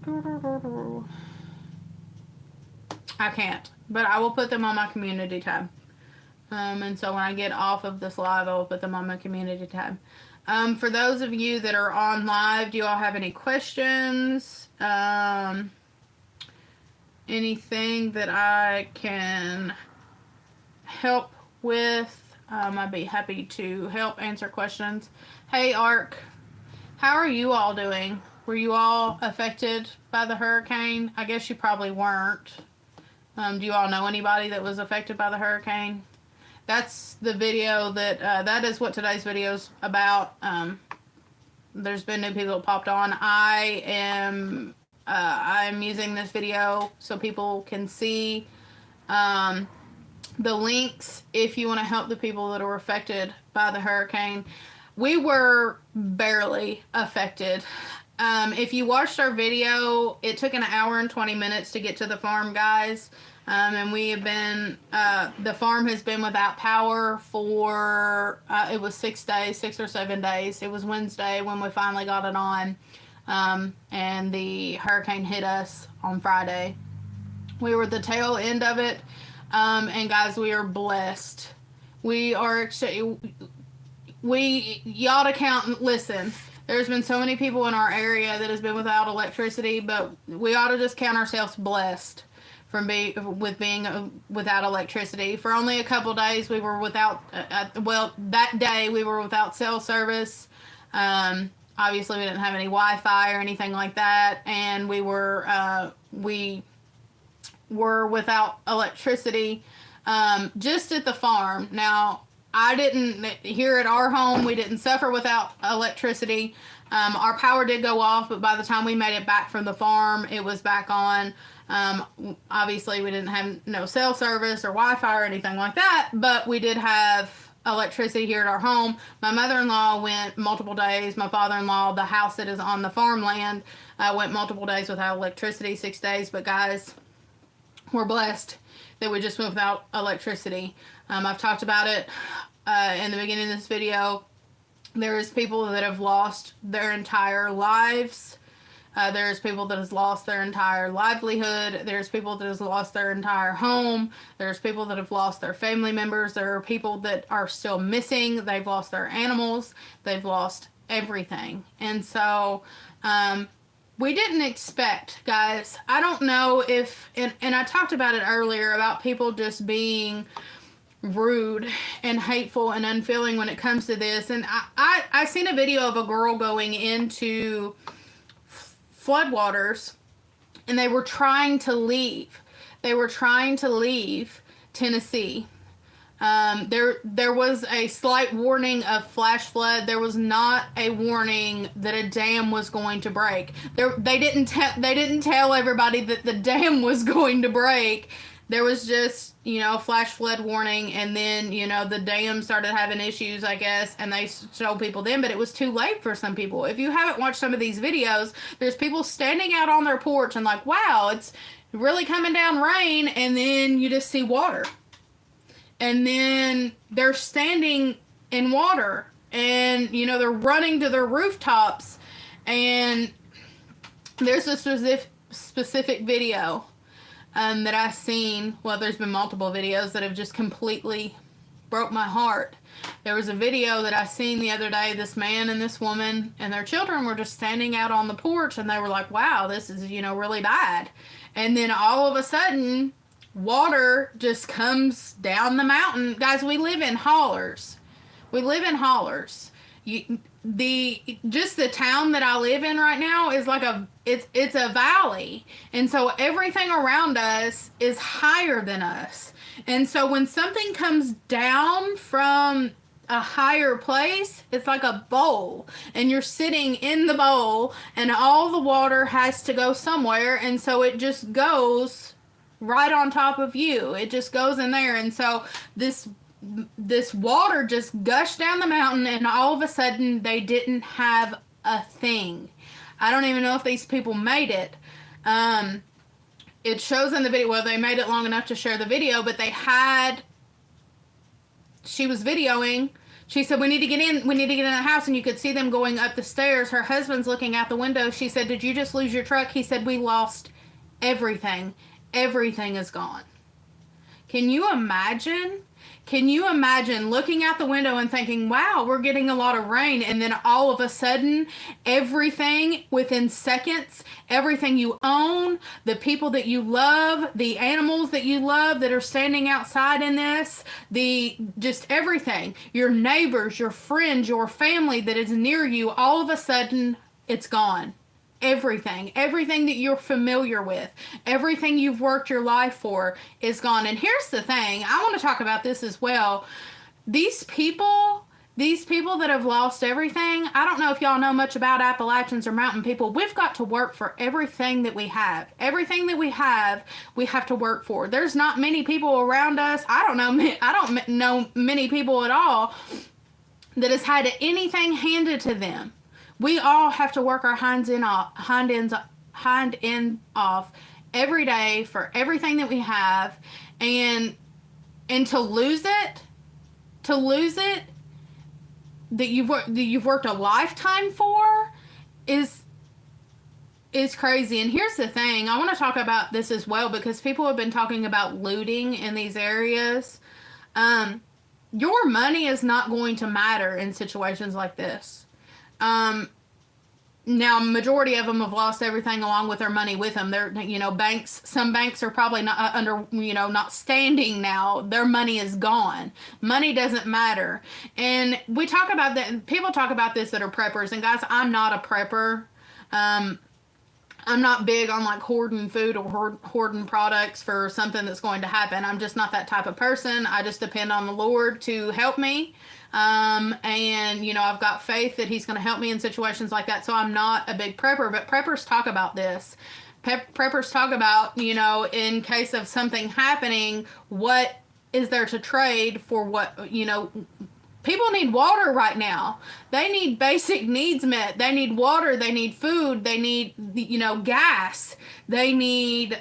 Do do do do. I can't, but I will put them on my community tab. And so when I get off of this live, I will put them on my community tab. For those of you that are on live, do you all have any questions? Anything that I can help with? I'd be happy to help answer questions. Hey, Ark, how are you all doing? Were you all affected by the hurricane? I guess you probably weren't. Do you all know anybody that was affected by the hurricane? That's the video that is what today's video is about. There's been new people that popped on. I'm using this video so people can see the links if you want to help the people that were affected by the hurricane. We were barely affected. If you watched our video, it took an hour and 20 minutes to get to the farm, guys. And we have been, the farm has been without power for, it was 6 days, 6 or 7 days. It was Wednesday when we finally got it on. And the hurricane hit us on Friday. We were at the tail end of it. And guys, we are blessed. We are, y'all to count, listen, there's been so many people in our area that has been without electricity, but we ought to just count ourselves blessed from being without electricity. For only a couple days, we were without, that day we were without cell service. Obviously, we didn't have any Wi-Fi or anything like that, and we were without electricity just at the farm. Now, I didn't, here at our home, we didn't suffer without electricity. Our power did go off, but by the time we made it back from the farm, it was back on. Obviously, we didn't have no cell service or Wi-Fi or anything like that, but we did have electricity here at our home. My mother-in-law went multiple days. My father-in-law, the house that is on the farmland, went multiple days without electricity, 6 days. But guys, we're blessed that we just went without electricity. I've talked about it in the beginning of this video. There's people that have lost their entire lives. There's people that has lost their entire livelihood. There's people that has lost their entire home. There's people that have lost their family members. There are people that are still missing. They've lost their animals. They've lost everything. And so, we didn't expect, guys. I don't know if, and I talked about it earlier about people just being rude and hateful and unfeeling when it comes to this. And I seen a video of a girl going into floodwaters, and they were trying to leave. They were trying to leave Tennessee. There was a slight warning of flash flood. There was not a warning that a dam was going to break. They didn't tell everybody that the dam was going to break. There was just, flash flood warning, and then, the dam started having issues, I guess, and they showed people then, but it was too late for some people. If you haven't watched some of these videos, there's people standing out on their porch and like, wow, it's really coming down rain, and then you just see water. And then they're standing in water, and, they're running to their rooftops, and there's a specific video that I've seen. Well, there's been multiple videos that have just completely broke my heart. There was a video that I seen the other day. This man and this woman and their children were just standing out on the porch, and they were like, wow, this is, really bad. And then all of a sudden, water just comes down the mountain. Guys, we live in hollers. The town that I live in right now is like it's a valley, and so everything around us is higher than us. And so when something comes down from a higher place, it's like a bowl, and you're sitting in the bowl, and all the water has to go somewhere, and so it just goes right on top of you. It just goes in there, and so this water just gushed down the mountain, and all of a sudden they didn't have a thing. I don't even know if these people made it. It shows in the video, well, they made it long enough to share the video, but she was videoing. She said, we need to get in the house. And you could see them going up the stairs. Her husband's looking out the window. She said, did you just lose your truck? He said, we lost everything. Everything is gone. Can you imagine? Can you imagine looking out the window and thinking, wow, we're getting a lot of rain, and then all of a sudden, everything within seconds, everything you own, the people that you love, the animals that you love that are standing outside in this, just everything, your neighbors, your friends, your family that is near you, all of a sudden, it's gone. Everything that you're familiar with, everything you've worked your life for is gone. And here's the thing, I want to talk about this as well. These people that have lost everything, I don't know if y'all know much about Appalachians or mountain people. We've got to work for everything that we have. Everything that we have to work for. There's not many people around us. I don't know many people at all that has had anything handed to them. We all have to work our hind end off every day for everything that we have, and to lose it that you've worked a lifetime for is crazy. And here's the thing, I want to talk about this as well, because people have been talking about looting in these areas. Your money is not going to matter in situations like this. Now, majority of them have lost everything along with their money with them. They're, some banks are probably not not standing now. Their money is gone. Money doesn't matter. And we talk about that. People talk about this that are preppers. And guys, I'm not a prepper. I'm not big on like hoarding food or hoarding products for something that's going to happen. I'm just not that type of person. I just depend on the Lord to help me. And I've got faith that he's going to help me in situations like that. So I'm not a big prepper, but preppers talk about this. Preppers talk about, in case of something happening, what is there to trade for what, people need water right now. They need basic needs met. They need water. They need food. They need, gas. They need,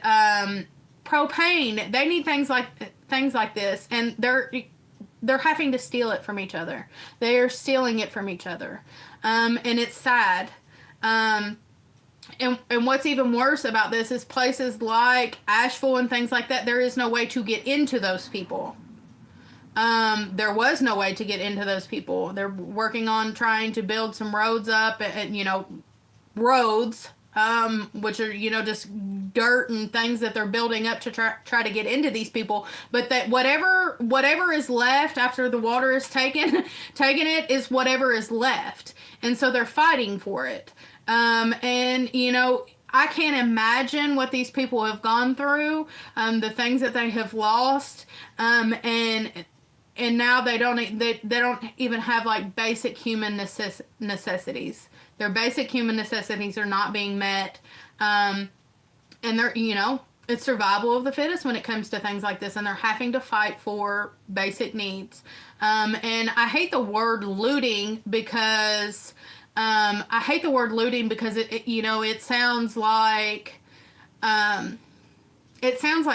propane. They need things like this. And they're having to steal it from each other. They are stealing it from each other. And it's sad. And what's even worse about this is places like Asheville and things like that, there is no way to get into those people. There was no way to get into those people. They're working on trying to build some roads up, and roads, which are, just dirt and things that they're building up to try to get into these people. But that whatever is left after the water is taken it is whatever is left. And so they're fighting for it. I can't imagine what these people have gone through, the things that they have lost, and now they don't even have like basic human necessities. Their basic human necessities are not being met, and they're it's survival of the fittest when it comes to things like this, and they're having to fight for basic needs. And I hate the word looting because it sounds like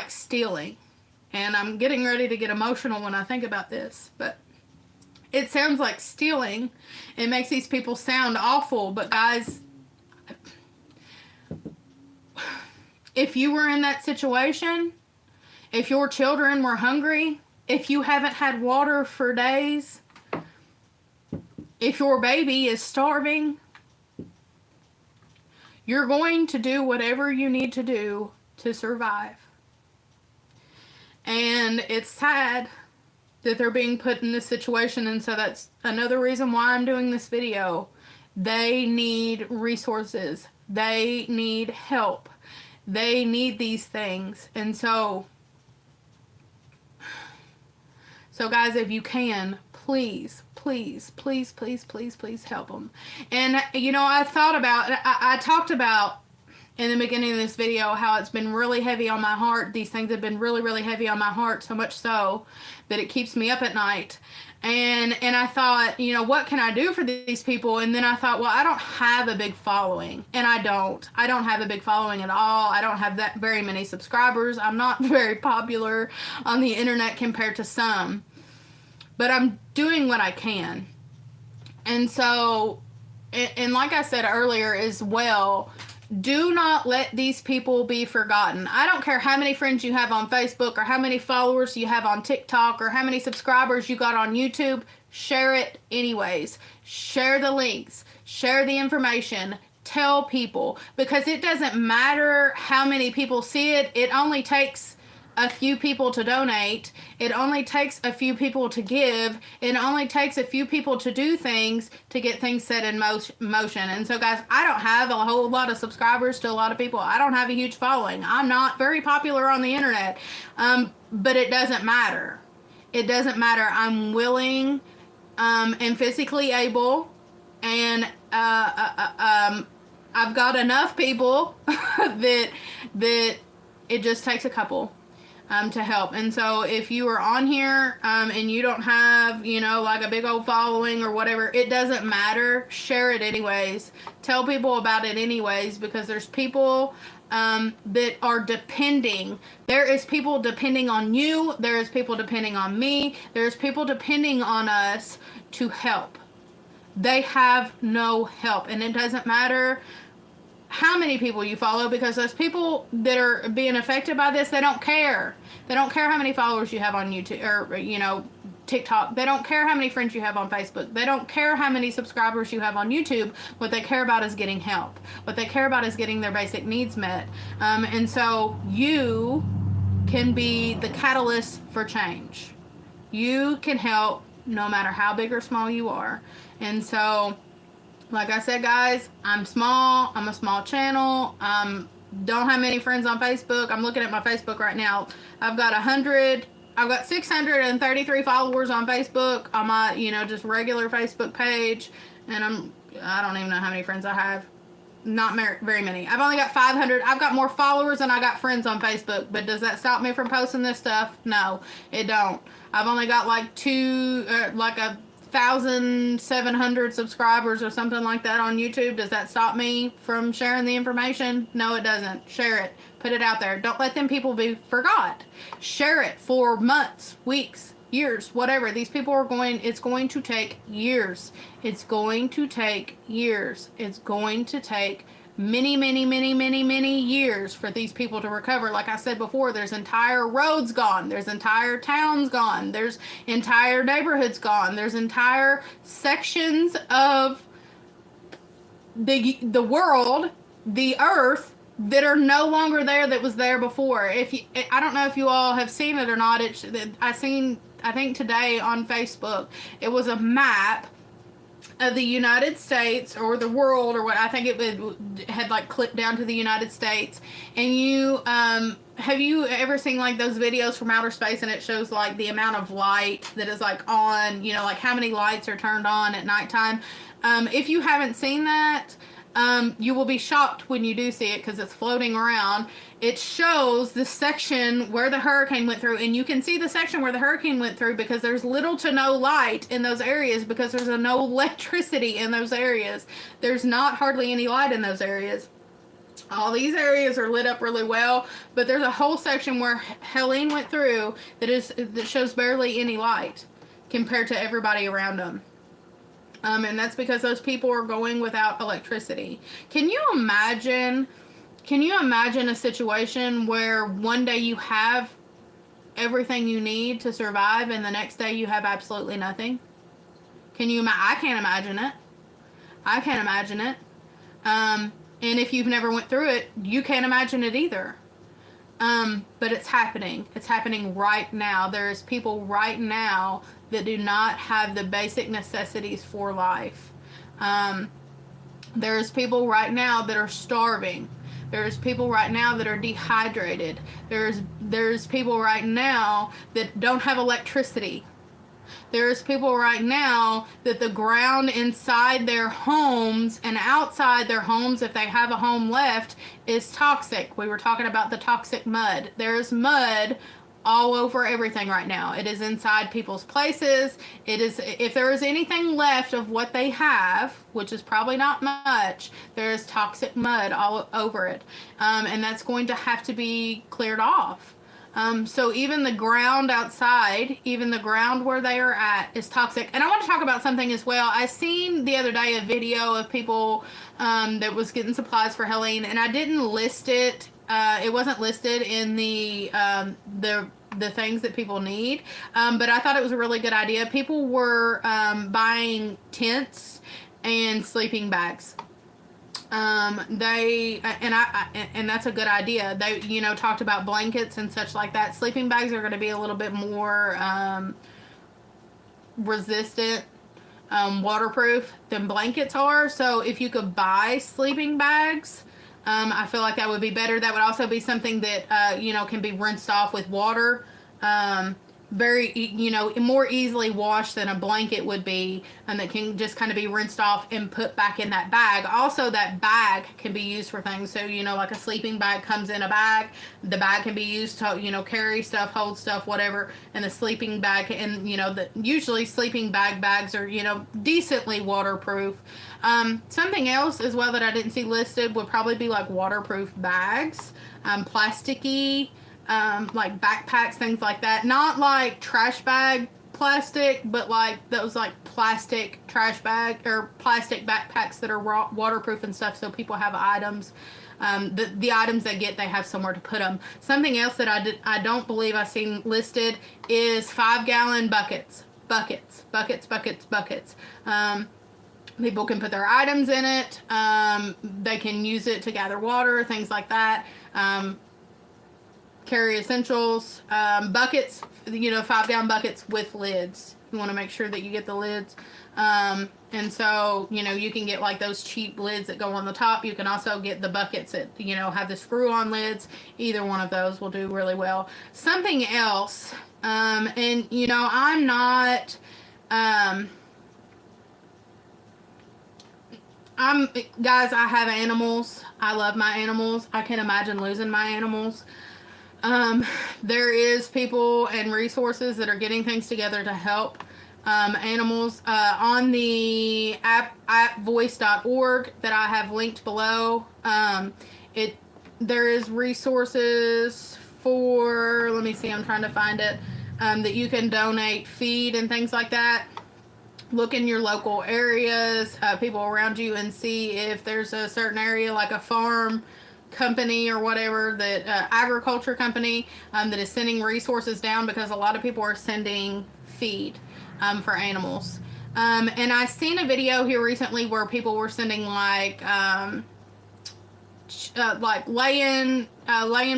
stealing. And I'm getting ready to get emotional when I think about this, but it sounds like stealing. It makes these people sound awful, but guys, if you were in that situation, if your children were hungry, if you haven't had water for days, if your baby is starving, you're going to do whatever you need to do to survive. And it's sad that they're being put in this situation, and so that's another reason why I'm doing this video. They need resources. They need help. They need these things. And so guys, if you can, please help them. And I talked about in the beginning of this video how it's been really heavy on my heart. These things have been really, really heavy on my heart, so much so that it keeps me up at night. And I thought, what can I do for these people? And then I thought, well, I don't have a big following. And I don't have a big following at all. I don't have that very many subscribers. I'm not very popular on the internet compared to some. But doing what I can. And so, and like I said earlier as well, do not let these people be forgotten. I don't care how many friends you have on Facebook or how many followers you have on TikTok or how many subscribers you got on YouTube. Share it anyways. Share the links. Share the information. Tell people, because it doesn't matter how many people see it. It only takes a few people to donate. It only takes a few people to give. It only takes a few people to do things to get things set in motion. And so, guys, I don't have a whole lot of subscribers to a lot of people. I don't have a huge following. I'm not very popular on the internet. But it doesn't matter. It doesn't matter. I'm willing and physically able, and I've got enough people that it just takes a couple to help. And so if you are on here and you don't have, like a big old following or whatever, it doesn't matter. Share it anyways. Tell people about it anyways, because there's people that are depending. There is people depending on you. There is people depending on me. There's people depending on us to help. They have no help. And it doesn't matter how many people you follow, because those people that are being affected by this, they don't care. They don't care how many followers you have on YouTube or, TikTok. They don't care how many friends you have on Facebook. They don't care how many subscribers you have on YouTube. What they care about is getting help. What they care about is getting their basic needs met. And so you can be the catalyst for change. You can help no matter how big or small you are. And so, like I said, guys, I'm small. I'm a small channel. Don't have many friends on Facebook. I'm looking at my Facebook right now. I've got 633 followers on Facebook on my, just regular Facebook page. And I don't even know how many friends I have. Not very many. I've only got 500. I've got more followers than I got friends on Facebook. But does that stop me from posting this stuff? No, it don't. I've only got like 1,700 subscribers or something like that on YouTube. Does that stop me from sharing the information? No, it doesn't. Share it. Put it out there. Don't let them people be forgot. Share it for months, weeks, years, whatever. These people are it's going to take years. It's going to take years. It's going to take many, many, many, many, many years for these people to recover. Like I said before, there's entire roads gone. There's entire towns gone. There's entire neighborhoods gone. There's entire sections of the world, the earth, that are no longer there that was there before. I don't know if you all have seen it or not. I think today on Facebook, it was a map of the United States or the world, or what I think it had like clipped down to the United States. And you have you ever seen like those videos from outer space, and it shows like the amount of light that is like on, like how many lights are turned on at nighttime? If you haven't seen that, you will be shocked when you do see it, because it's floating around. It shows the section where the hurricane went through, and you can see the section where the hurricane went through because there's little to no light in those areas, because there's no electricity in those areas. There's not hardly any light in those areas. All these areas are lit up really well, but there's a whole section where Helene went through that shows barely any light compared to everybody around them. And that's because those people are going without electricity. Can you imagine a situation where one day you have everything you need to survive and the next day you have absolutely nothing? I can't imagine it. I can't imagine it. And if you've never went through it, you can't imagine it either. But it's happening. It's happening right now. There's people right now that do not have the basic necessities for life. There's people right now that are starving. There's people right now that are dehydrated. There's people right now that don't have electricity. There's people right now that the ground inside their homes and outside their homes, if they have a home left, is toxic. We were talking about the toxic mud. There's mud all over everything right now. It is inside people's places. It is, if there is anything left of what they have, which is probably not much, there is toxic mud all over it. And that's going to have to be cleared off. So even the ground outside, even the ground where they are at is toxic. And I want to talk about something as well. I seen the other day a video of people that was getting supplies for Helene, and I didn't list it. It wasn't listed in the things that people need, but I thought it was a really good idea. People were buying tents and sleeping bags. They and that's a good idea. They talked about blankets and such like that. Sleeping bags are going to be a little bit more resistant, waterproof than blankets are. So if you could buy sleeping bags, I feel like that would be better. That would also be something that can be rinsed off with water. Very more easily washed than a blanket would be, and that can just kind of be rinsed off and put back in that bag. Also, that bag can be used for things. So like a sleeping bag comes in a bag. The bag can be used to carry stuff, hold stuff, whatever. And the sleeping bag, and usually sleeping bags are decently waterproof. Something else as well that I didn't see listed would probably be like waterproof bags, plasticky. Like backpacks, things like that. Not like trash bag plastic, but like those like plastic trash bag or plastic backpacks that are waterproof and stuff, so people have items. The items they get, they have somewhere to put them. Something else that I don't believe I've seen listed is 5-gallon buckets. Buckets. People can put their items in it. They can use it to gather water, things like that. Carry essentials, buckets, 5-gallon buckets with lids. You want to make sure that you get the lids. And so, you can get like those cheap lids that go on the top. You can also get the buckets that, have the screw on lids. Either one of those will do really well. Something else, and I'm not, guys, I have animals. I love my animals. I can't imagine losing my animals. There is people and resources that are getting things together to help animals. On the appvoice.org that I have linked below, there is resources for, let me see, I'm trying to find it, that you can donate feed and things like that. Look in your local areas, people around you, and see if there's a certain area like a farm company or whatever, that agriculture company that is sending resources down, because a lot of people are sending feed for animals. And I seen a video here recently where people were sending like laying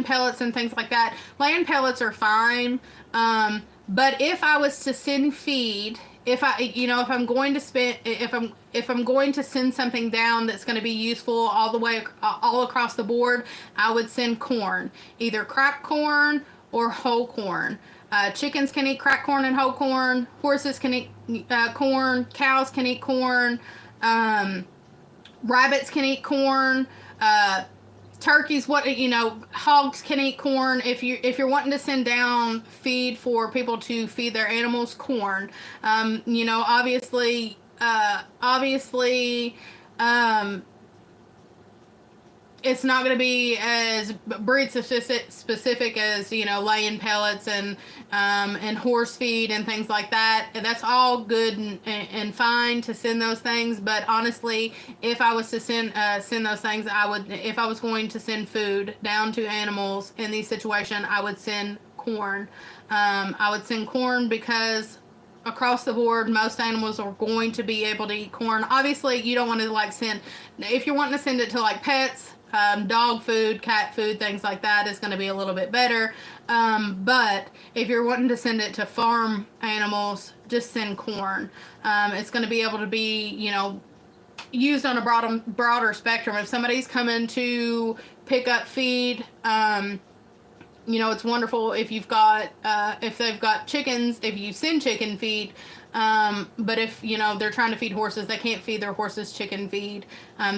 pellets and things like that. Laying pellets are fine, but if I was to send feed, if I'm going to send something down that's going to be useful all across the board, I would send corn, either cracked corn or whole corn. Chickens can eat cracked corn and whole corn. Horses can eat corn. Cows can eat corn. Rabbits can eat corn. Turkeys, hogs can eat corn. If you're wanting to send down feed for people to feed their animals, corn. Obviously, it's not going to be as breed specific as laying pellets and horse feed and things like that. That's all good and fine to send those things, but honestly, if I was to send those things, if I was going to send food down to animals in these situations, I would send corn. I would send corn because across the board, most animals are going to be able to eat corn. Obviously, you don't want to send, if you're wanting to send it to pets, dog food, cat food, things like that is going to be a little bit better. But if you're wanting to send it to farm animals, just send corn. It's going to be able to be, used on a broader spectrum. If somebody's coming to pick up feed, it's wonderful if if they've got chickens, if you send chicken feed. But if, they're trying to feed horses, they can't feed their horses chicken feed,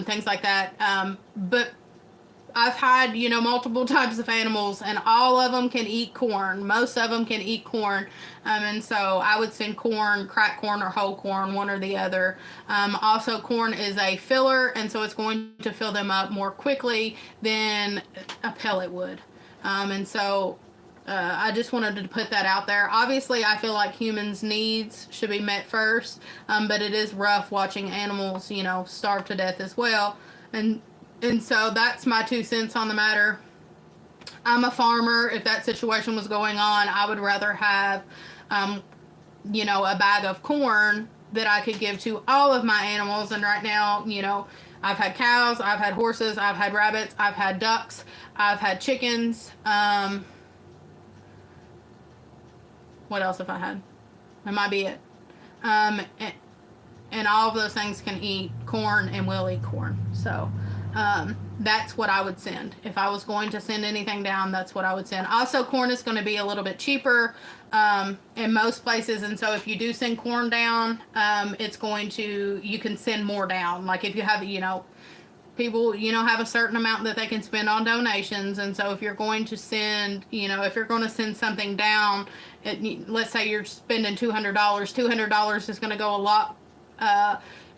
things like that. But I've had, multiple types of animals, and all of them can eat corn. Most of them can eat corn. And so I would send corn, cracked corn or whole corn, one or the other. Also, corn is a filler, and so it's going to fill them up more quickly than a pellet would. And so I just wanted to put that out there. Obviously, I feel like humans' needs should be met first, but it is rough watching animals, you know, starve to death as well. And so that's my 2 cents on the matter. I'm a farmer. If that situation was going on, I would rather have, you know, a bag of corn that I could give to all of my animals. And right now, you know, I've had cows, I've had horses, I've had rabbits, I've had ducks, I've had chickens. What else have I had? That might be it. And all of those things can eat corn and will eat corn. So that's what I would send. If I was going to send anything down, that's what I would send. Also, corn is going to be a little bit cheaper in most places. And so if you do send corn down, it's going to, you can send more down. Like if you have, you know, people, you know, have a certain amount that they can spend on donations. And so if you're going to send, you know, if you're going to send something down, let's say you're spending $200 is going to go a lot.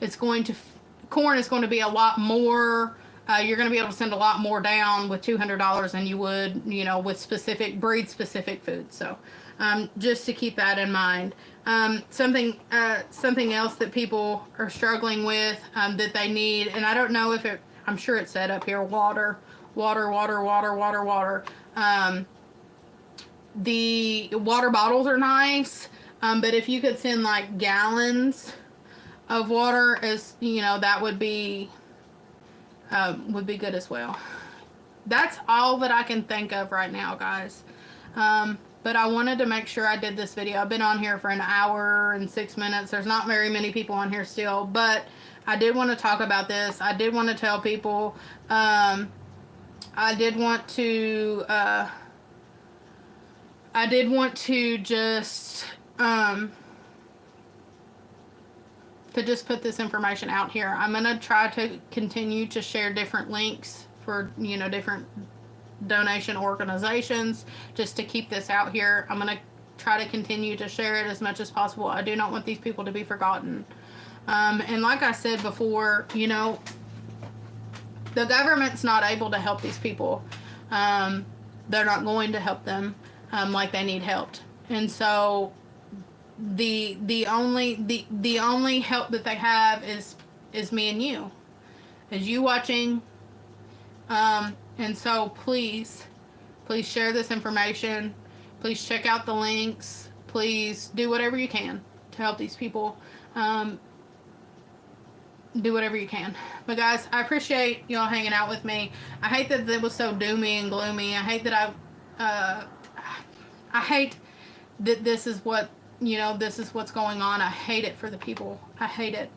It's going to, corn is going to be a lot more. You're going to be able to send a lot more down with $200 than you would, you know, with breed specific food. So just to keep that in mind. Something else that people are struggling with that they need, and I don't know if it, I'm sure it said up here, water. The water bottles are nice, but if you could send like gallons of water, as you know, that would be good as well. That's all that I can think of right now, guys. But I wanted to make sure I did this video. I've been on here for an hour and 6 minutes. There's not very many people on here still, but I did want to talk about this. I did want to tell people, I did want to just put this information out here. I'm going to try to continue to share different links for, you know, different donation organizations just to keep this out here. I'm going to try to continue to share it as much as possible. I do not want these people to be forgotten. And like I said before, you know, the government's not able to help these people. They're not going to help them like they need help. And so the only help that they have is me and you. Is you watching. And so please share this information. Please check out the links. Please do whatever you can to help these people. Do whatever you can. But guys, I appreciate y'all hanging out with me. I hate that it was so doomy and gloomy. I hate that I hate that this is what, you know, this is what's going on. I hate it for the people. I hate it.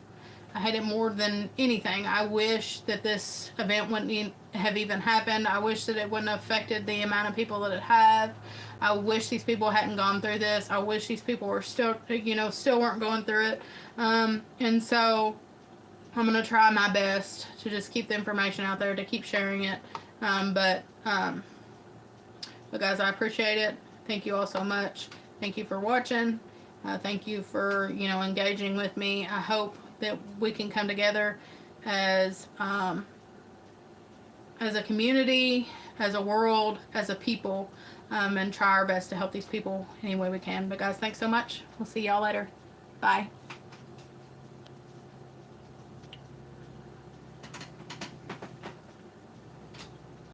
I hate it more than anything. I wish that this event wouldn't have even happened. I wish that it wouldn't have affected the amount of people that it have. I wish these people hadn't gone through this. I wish these people were still, you know, still weren't going through it. And so I'm going to try my best to just keep the information out there, to keep sharing it. But guys, I appreciate it. Thank you all so much. Thank you for watching. Thank you for, you know, engaging with me. I hope that we can come together as a community, as a world, as a people, and try our best to help these people any way we can. But guys, thanks so much. We'll see y'all later. Bye.